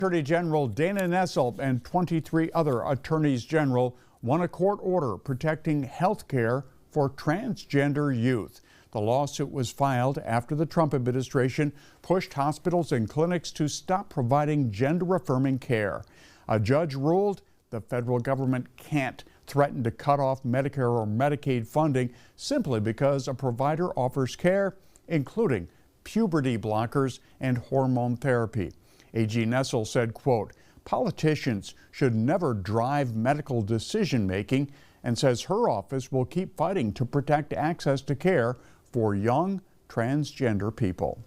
Attorney General Dana Nessel and 23 other attorneys general won a court order protecting health care for transgender youth. The lawsuit was filed after the Trump administration pushed hospitals and clinics to stop providing gender-affirming care. A judge ruled the federal government can't threaten to cut off Medicare or Medicaid funding simply because a provider offers care, including puberty blockers and hormone therapy. AG Nessel said, quote, "Politicians should never drive medical decision-making," and says her office will keep fighting to protect access to care for young transgender people.